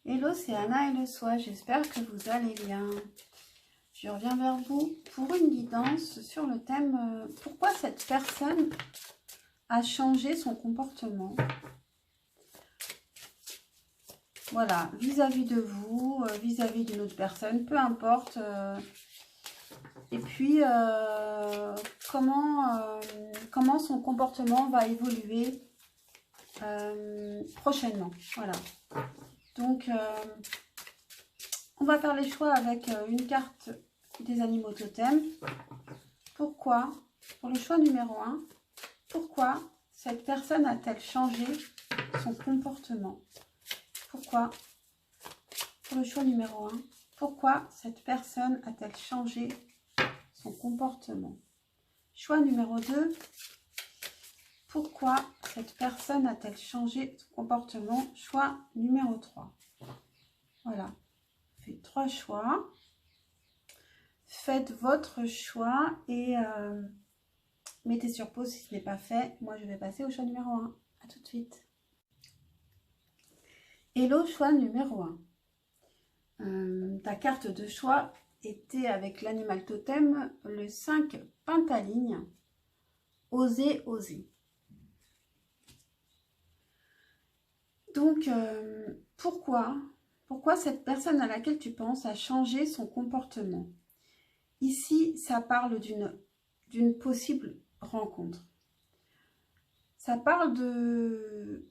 Hello, c'est Anna et le Soi, j'espère que vous allez bien. Je reviens vers vous pour une guidance sur le thème pourquoi cette personne a changé son comportement. Voilà, vis-à-vis de vous, vis-à-vis d'une autre personne, peu importe. Et puis, comment son comportement va évoluer prochainement. Voilà. Donc, on va faire les choix avec une carte des animaux totems. Pourquoi, pour le choix numéro 1, pourquoi cette personne a-t-elle changé son comportement? Pourquoi, pour le choix numéro 1, pourquoi cette personne a-t-elle changé son comportement? Choix numéro 2, pourquoi cette personne a-t-elle changé son comportement? Choix numéro 3. Voilà, faites 3 choix. Faites votre choix et mettez sur pause si ce n'est pas fait. Moi, je vais passer au choix numéro 1. A tout de suite. Hello, choix numéro 1. Ta carte de choix était avec l'animal totem, le 5 pentaligne. Oser, oser. Donc, pourquoi cette personne à laquelle tu penses a changé son comportement? Ici, ça parle d'une possible rencontre. Ça parle de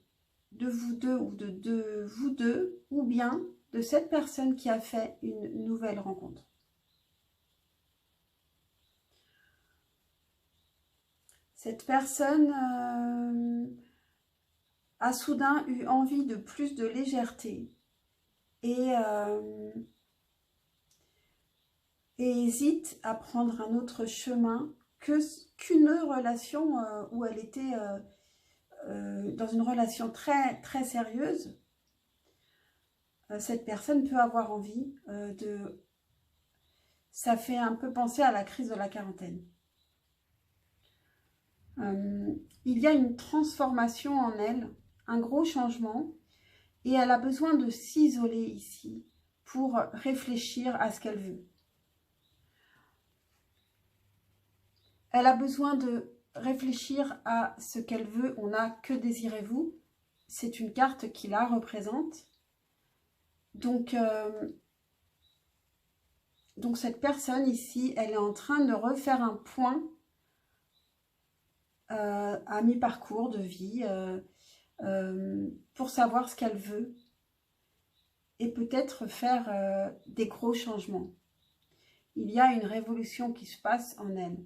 vous deux ou de vous deux, ou bien de cette personne qui a fait une nouvelle rencontre. Cette personne a soudain eu envie de plus de légèreté et hésite à prendre un autre chemin qu'une relation où elle était dans une relation très, très sérieuse. Cette personne peut avoir envie de... Ça fait un peu penser à la crise de la quarantaine. Il y a une transformation en elle, un gros changement, et elle a besoin de s'isoler ici pour réfléchir à ce qu'elle veut. Elle a besoin de réfléchir à ce qu'elle veut. On a Que désirez-vous? C'est une carte qui la représente. Donc cette personne ici, elle est en train de refaire un point à mi-parcours de vie pour savoir ce qu'elle veut et peut-être faire des gros changements. Il y a une révolution qui se passe en elle.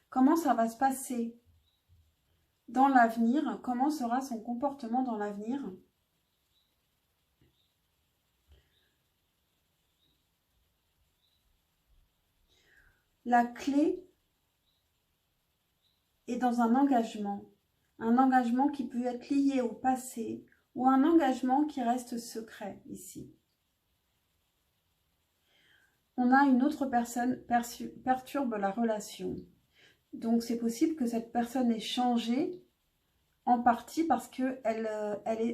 Comment ça va se passer dans l'avenir? Comment sera son comportement dans l'avenir? La clé est dans un engagement qui peut être lié au passé ou un engagement qui reste secret ici. On a une autre personne perturbe la relation. Donc c'est possible que cette personne ait changé en partie parce qu'elle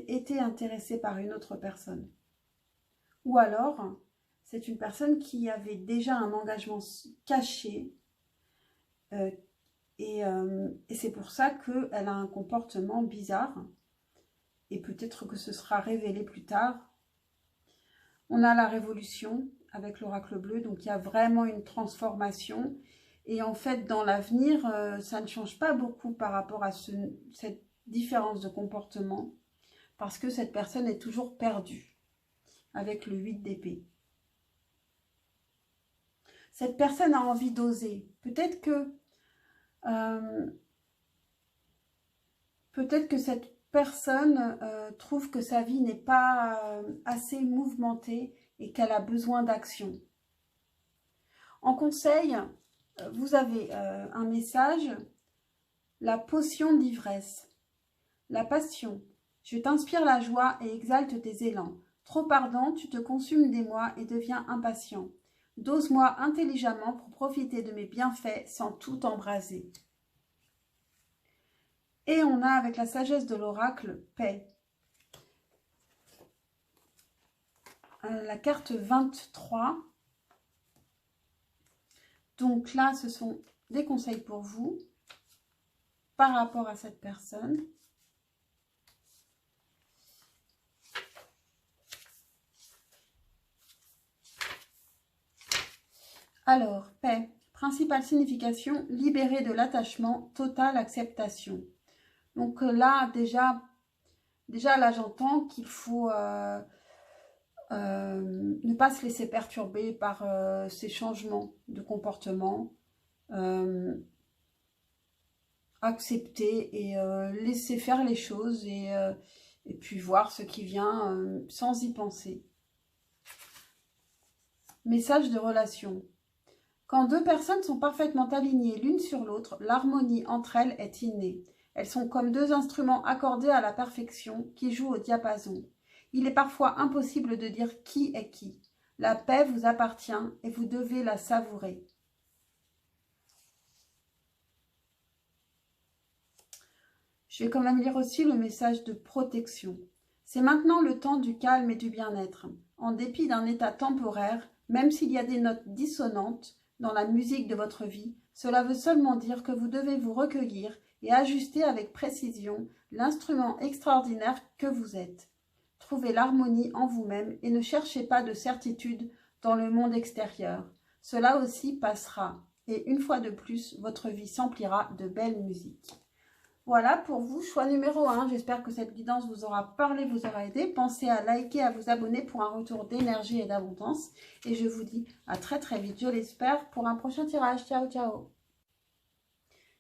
était intéressée par une autre personne. Ou alors, c'est une personne qui avait déjà un engagement caché et c'est pour ça qu'elle a un comportement bizarre et peut-être que ce sera révélé plus tard. On a la révolution avec l'oracle bleu, donc il y a vraiment une transformation. Et en fait, dans l'avenir, ça ne change pas beaucoup par rapport à cette différence de comportement, parce que cette personne est toujours perdue, avec le 8 d'épée. Cette personne a envie d'oser. Peut-être que cette personne trouve que sa vie n'est pas assez mouvementée et qu'elle a besoin d'action. En conseil, vous avez un message, la potion d'ivresse, la passion. Je t'inspire la joie et exalte tes élans. Trop ardent, tu te consumes d'émoi et deviens impatient. Dose-moi intelligemment pour profiter de mes bienfaits sans tout embraser. Et on a avec la sagesse de l'oracle, paix. la carte 23. Donc là, ce sont des conseils pour vous par rapport à cette personne. Alors, paix, principale signification, libérer de l'attachement, totale acceptation. Donc là, déjà là, j'entends qu'il faut ne pas se laisser perturber par ces changements de comportement, accepter et laisser faire les choses et puis voir ce qui vient sans y penser. Message de relation. Quand deux personnes sont parfaitement alignées l'une sur l'autre, l'harmonie entre elles est innée. Elles sont comme deux instruments accordés à la perfection qui jouent au diapason. Il est parfois impossible de dire qui est qui. La paix vous appartient et vous devez la savourer. Je vais quand même lire aussi le message de protection. C'est maintenant le temps du calme et du bien-être. En dépit d'un état temporaire, même s'il y a des notes dissonantes dans la musique de votre vie, cela veut seulement dire que vous devez vous recueillir et ajuster avec précision l'instrument extraordinaire que vous êtes. Trouvez l'harmonie en vous-même et ne cherchez pas de certitude dans le monde extérieur. Cela aussi passera et une fois de plus, votre vie s'emplira de belle musique. Voilà pour vous, choix numéro 1. J'espère que cette guidance vous aura parlé, vous aura aidé. Pensez à liker, à vous abonner pour un retour d'énergie et d'abondance. Et je vous dis à très très vite, je l'espère, pour un prochain tirage. Ciao, ciao.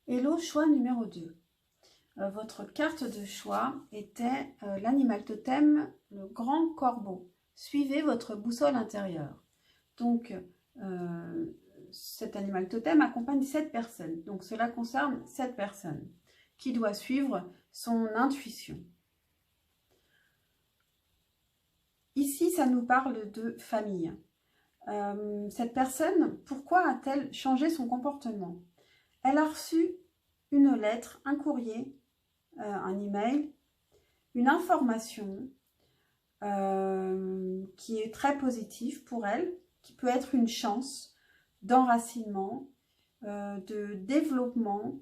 Hello, choix numéro 2. Votre carte de choix était l'animal totem, le grand corbeau. Suivez votre boussole intérieure. Donc, cet animal totem accompagne 7 personnes. Donc, cela concerne 7 personnes qui doit suivre son intuition. Ici, ça nous parle de famille. Cette personne, pourquoi a-t-elle changé son comportement? Elle a reçu une lettre, un courrier, un email, une information qui est très positive pour elle, qui peut être une chance d'enracinement, de développement.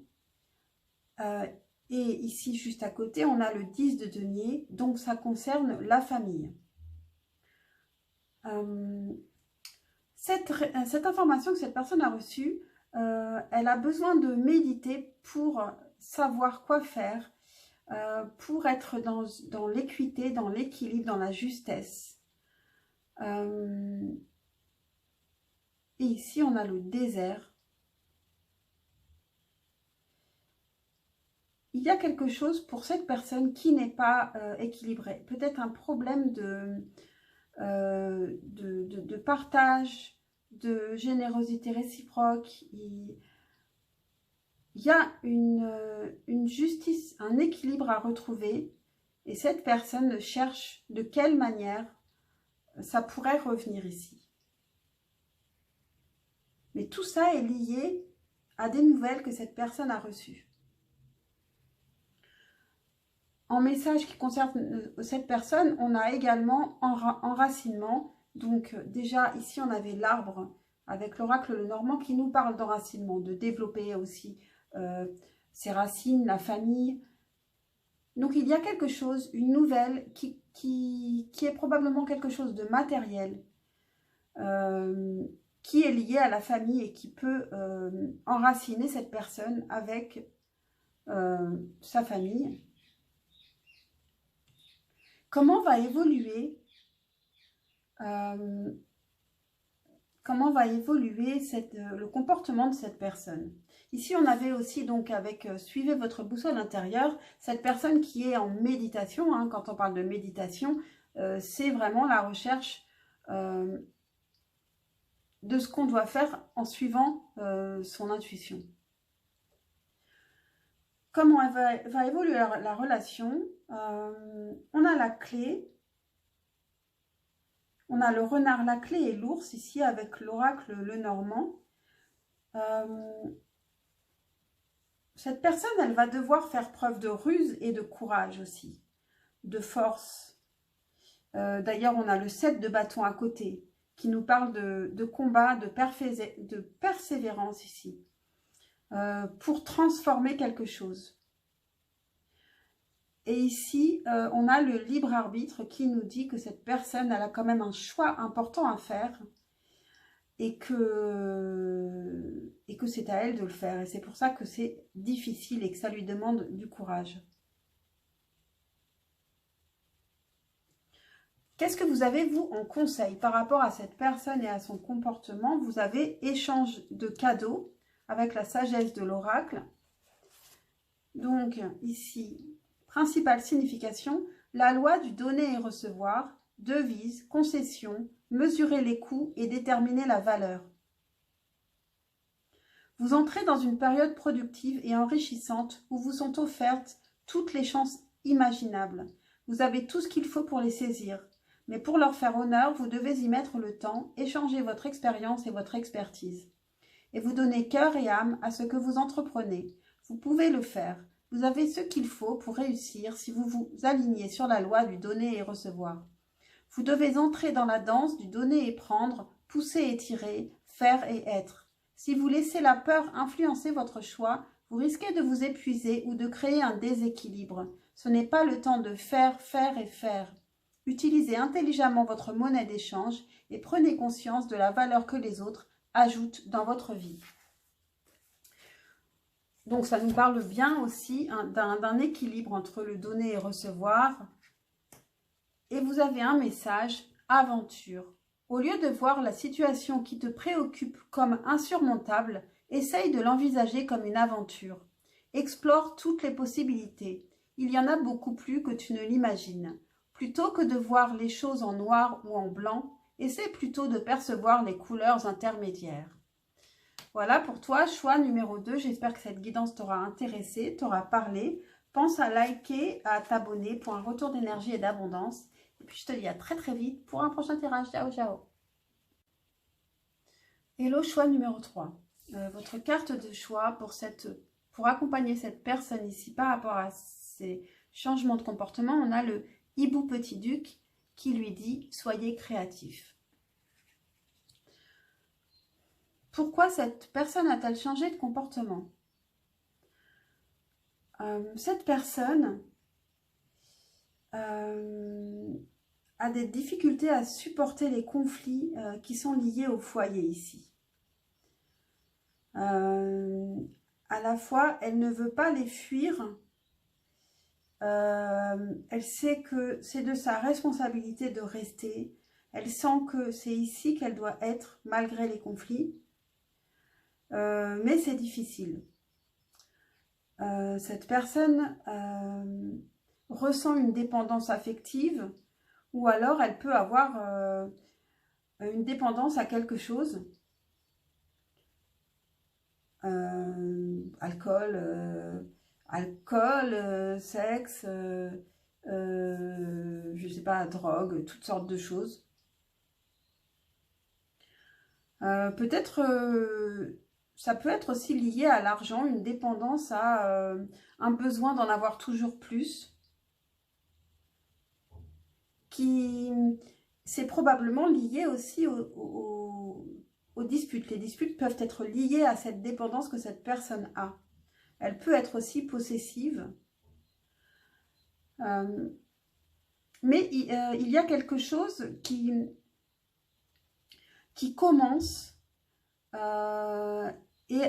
Et ici, juste à côté, on a le 10 de denier, donc ça concerne la famille. Cette information que cette personne a reçue, elle a besoin de méditer pour savoir quoi faire, pour être dans l'équité, dans l'équilibre, dans la justesse. Et ici, on a le désert. Il y a quelque chose pour cette personne qui n'est pas équilibrée. Peut-être un problème de partage, de générosité réciproque. Il y a une justice, un équilibre à retrouver. Et cette personne cherche de quelle manière ça pourrait revenir ici. Mais tout ça est lié à des nouvelles que cette personne a reçues. En message qui concerne cette personne, on a également enracinement. Donc déjà ici on avait l'arbre avec l'oracle Lenormand qui nous parle d'enracinement, de développer aussi ses racines, la famille. Donc il y a quelque chose, une nouvelle qui est probablement quelque chose de matériel, qui est lié à la famille et qui peut enraciner cette personne avec sa famille. Comment va évoluer le comportement de cette personne? Ici, on avait aussi donc avec suivez votre boussole intérieure, cette personne qui est en méditation. Hein, quand on parle de méditation, c'est vraiment la recherche de ce qu'on doit faire en suivant son intuition. Comment elle va évoluer la relation? On a la clé, on a le renard, la clé et l'ours ici avec l'oracle Lenormand. Cette personne, elle va devoir faire preuve de ruse et de courage aussi, de force. D'ailleurs, on a le 7 de bâton à côté qui nous parle de combat, de persévérance ici, pour transformer quelque chose. Et ici, on a le libre arbitre qui nous dit que cette personne, elle a quand même un choix important à faire et que c'est à elle de le faire. Et c'est pour ça que c'est difficile et que ça lui demande du courage. Qu'est-ce que vous avez, vous, en conseil par rapport à cette personne et à son comportement? Vous avez échange de cadeaux avec la sagesse de l'oracle. Donc, ici, principale signification, la loi du donner et recevoir, devise, concession, mesurer les coûts et déterminer la valeur. Vous entrez dans une période productive et enrichissante où vous sont offertes toutes les chances imaginables. Vous avez tout ce qu'il faut pour les saisir. Mais pour leur faire honneur, vous devez y mettre le temps, échanger votre expérience et votre expertise. Et vous donner cœur et âme à ce que vous entreprenez. Vous pouvez le faire. Vous avez ce qu'il faut pour réussir si vous vous alignez sur la loi du donner et recevoir. Vous devez entrer dans la danse du donner et prendre, pousser et tirer, faire et être. Si vous laissez la peur influencer votre choix, vous risquez de vous épuiser ou de créer un déséquilibre. Ce n'est pas le temps de faire, faire et faire. Utilisez intelligemment votre monnaie d'échange et prenez conscience de la valeur que les autres ajoutent dans votre vie. Donc, ça nous parle bien aussi d'un équilibre entre le donner et recevoir. Et vous avez un message, aventure. Au lieu de voir la situation qui te préoccupe comme insurmontable, essaye de l'envisager comme une aventure. Explore toutes les possibilités. Il y en a beaucoup plus que tu ne l'imagines. Plutôt que de voir les choses en noir ou en blanc, essaie plutôt de percevoir les couleurs intermédiaires. Voilà pour toi, choix numéro 2. J'espère que cette guidance t'aura intéressé, t'aura parlé. Pense à liker, à t'abonner pour un retour d'énergie et d'abondance. Et puis je te dis à très très vite pour un prochain tirage. Ciao, ciao. Hello, choix numéro 3. Votre carte de choix pour accompagner cette personne ici par rapport à ces changements de comportement, on a le Hibou Petit Duc qui lui dit « Soyez créatif ». Pourquoi cette personne a-t-elle changé de comportement? Cette personne a des difficultés à supporter les conflits qui sont liés au foyer ici. À la fois, elle ne veut pas les fuir. Elle sait que c'est de sa responsabilité de rester. Elle sent que c'est ici qu'elle doit être malgré les conflits. Mais c'est difficile. Cette personne ressent une dépendance affective ou alors elle peut avoir une dépendance à quelque chose. Alcool, sexe, je sais pas, drogue, toutes sortes de choses. Peut-être, ça peut être aussi lié à l'argent, une dépendance à un besoin d'en avoir toujours plus. C'est probablement lié aussi aux disputes. Les disputes peuvent être liées à cette dépendance que cette personne a. Elle peut être aussi possessive. Mais il y a quelque chose qui commence et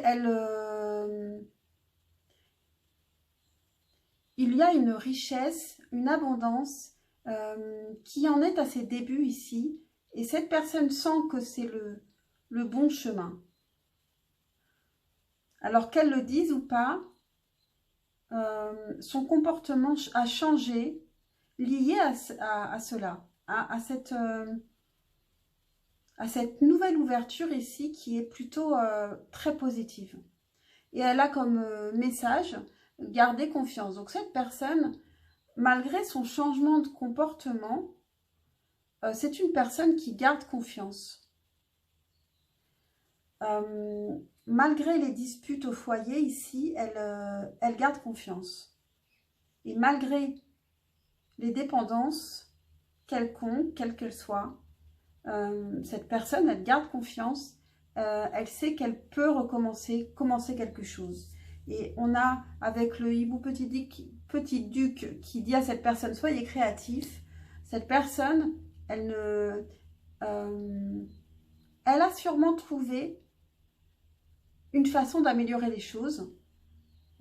il y a une richesse, une abondance qui en est à ses débuts ici. Et cette personne sent que c'est le bon chemin. Alors qu'elle le dise ou pas, son comportement a changé lié à cela, à cette nouvelle ouverture ici qui est plutôt très positive. Et elle a comme message, garder confiance. Donc cette personne, malgré son changement de comportement, c'est une personne qui garde confiance. Malgré les disputes au foyer, ici, elle garde confiance. Et malgré les dépendances, quelconque, quelle qu'elle soit, cette personne, elle garde confiance, elle sait qu'elle peut commencer quelque chose. Et on a, avec le hibou petit duc qui dit à cette personne, soyez créatif, cette personne, elle a sûrement trouvé une façon d'améliorer les choses.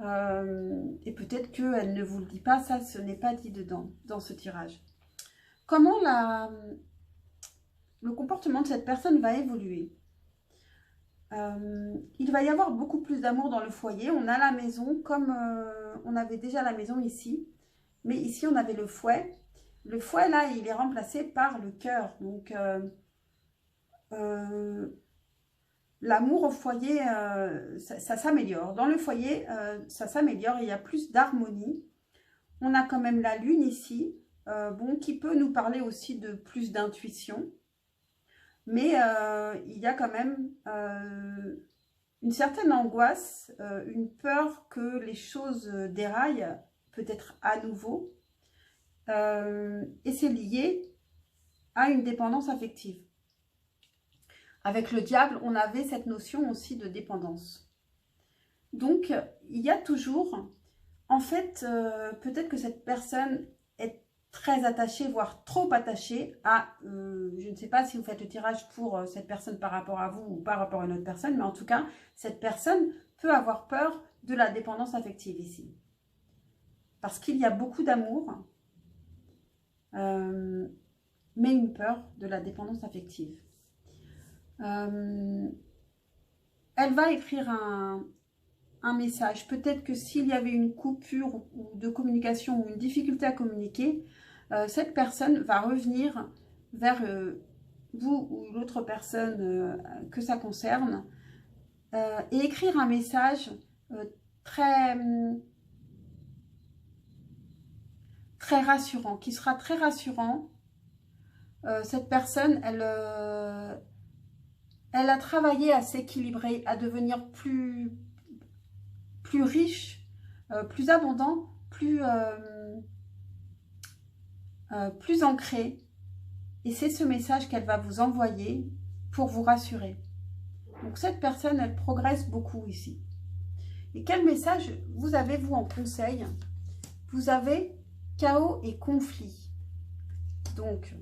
Et peut-être qu'elle ne vous le dit pas, ça ce n'est pas dit dedans, dans ce tirage. Comment le comportement de cette personne va évoluer? Il va y avoir beaucoup plus d'amour dans le foyer. On a la maison comme on avait déjà la maison ici. Mais ici, on avait le fouet. Le fouet, là, il est remplacé par le cœur. Donc, l'amour au foyer, ça s'améliore. Dans le foyer, ça s'améliore. Il y a plus d'harmonie. On a quand même la lune ici. Bon, qui peut nous parler aussi de plus d'intuition. Mais il y a quand même une certaine angoisse, une peur que les choses déraillent, peut-être à nouveau. Et c'est lié à une dépendance affective. Avec le diable, on avait cette notion aussi de dépendance. Donc, il y a toujours, en fait, peut-être que cette personne est très attachée, voire trop attachée à, je ne sais pas si vous faites le tirage pour cette personne par rapport à vous ou par rapport à une autre personne, mais en tout cas, cette personne peut avoir peur de la dépendance affective ici. Parce qu'il y a beaucoup d'amour, mais une peur de la dépendance affective. Elle va écrire un message. Peut-être que s'il y avait une coupure ou de communication ou une difficulté à communiquer, cette personne va revenir vers vous ou l'autre personne que ça concerne et écrire un message très rassurant, qui sera très rassurant. Cette personne, elle a travaillé à s'équilibrer, à devenir plus riche, plus abondant, plus ancré. Et c'est ce message qu'elle va vous envoyer pour vous rassurer. Donc cette personne, elle progresse beaucoup ici. Et quel message vous avez, vous, en conseil? Vous avez chaos et conflit. Donc,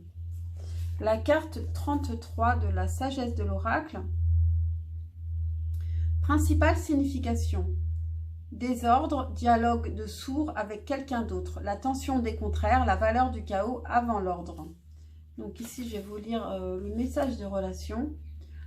la carte 33 de la sagesse de l'oracle. Principale signification. Désordre, dialogue de sourds avec quelqu'un d'autre. La tension des contraires, la valeur du chaos avant l'ordre. Donc ici, je vais vous lire le message de relation.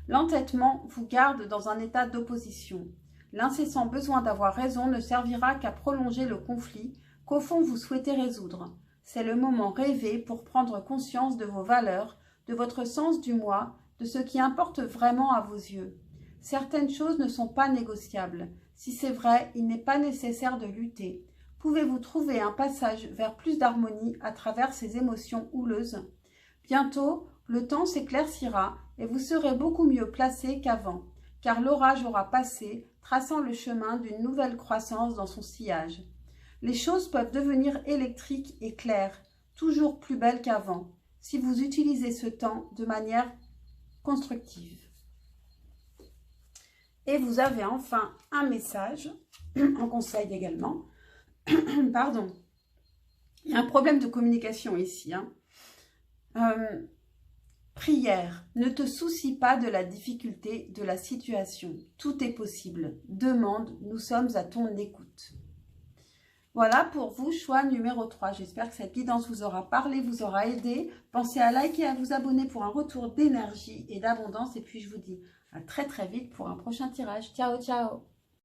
L'entêtement vous garde dans un état d'opposition. L'incessant besoin d'avoir raison ne servira qu'à prolonger le conflit qu'au fond vous souhaitez résoudre. C'est le moment rêvé pour prendre conscience de vos valeurs, de votre sens du moi, de ce qui importe vraiment à vos yeux. Certaines choses ne sont pas négociables. Si c'est vrai, il n'est pas nécessaire de lutter. Pouvez-vous trouver un passage vers plus d'harmonie à travers ces émotions houleuses? Bientôt, le temps s'éclaircira et vous serez beaucoup mieux placé qu'avant, car l'orage aura passé, traçant le chemin d'une nouvelle croissance dans son sillage. Les choses peuvent devenir électriques et claires, toujours plus belles qu'avant, si vous utilisez ce temps de manière constructive. Et vous avez enfin un message, en conseil également. Pardon. Il y a un problème de communication ici. Prière. Ne te soucie pas de la difficulté de la situation. Tout est possible. Demande, nous sommes à ton écoute. Voilà pour vous, choix numéro 3. J'espère que cette guidance vous aura parlé, vous aura aidé. Pensez à liker et à vous abonner pour un retour d'énergie et d'abondance. Et puis je vous dis à très très vite pour un prochain tirage. Ciao, ciao!